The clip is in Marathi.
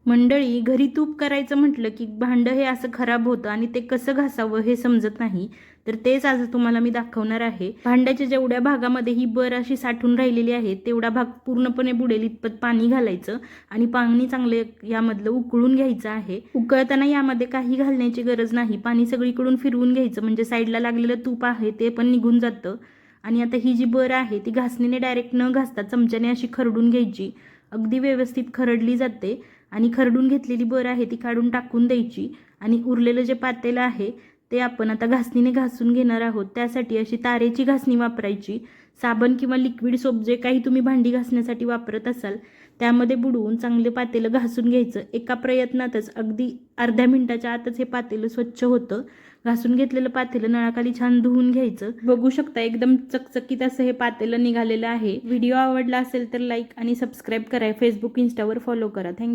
मंडळी, घरी तूप करायचं म्हटलं की भांडं हे असं खराब होतं आणि ते कसं घासावं हे समजत नाही. तर तेच आज तुम्हाला मी दाखवणार आहे. भांड्याच्या जेवढ्या भागामध्ये ही बर अशी साठून राहिलेली आहे तेवढा भाग पूर्णपणे बुडेल इतपत पाणी घालायचं आणि पाणी चांगले यामधलं उकळून घ्यायचं आहे. उकळताना यामध्ये काही घालण्याची गरज नाही. पाणी सगळीकडून फिरवून घ्यायचं म्हणजे साईडला लागलेलं तूप आहे ते पण निघून जातं. आणि आता ही जी बर आहे ती घासणीने डायरेक्ट न घासता चमच्याने अशी खरडून घ्यायची. अगदी व्यवस्थित खरडली जाते आणि खरडून घेतलेली बर आहे ती काढून टाकून द्यायची आणि उरलेलं जे पातेलं आहे ते आपण आता घासणीने घासून घेणार आहोत. त्यासाठी अशी तारेची घासणी वापरायची. साबण किंवा लिक्विड सोप जे काही तुम्ही भांडी घासण्यासाठी वापरत असाल त्यामध्ये बुडवून चांगले पातेलं घासून घ्यायचं. एका प्रयत्नातच अगदी अर्ध्या मिनिटाच्या आतच हे पातेलं स्वच्छ होतं. घासून घेतलेलं पातेलं नळाखाली छान धुवून घ्यायचं. बघू शकता एकदम चकचकीत असं हे पातेलं निघालेलं आहे. व्हिडिओ आवडला असेल तर लाईक आणि सबस्क्राईब करा. फेसबुक इंस्टावर फॉलो करा. थँक्यू.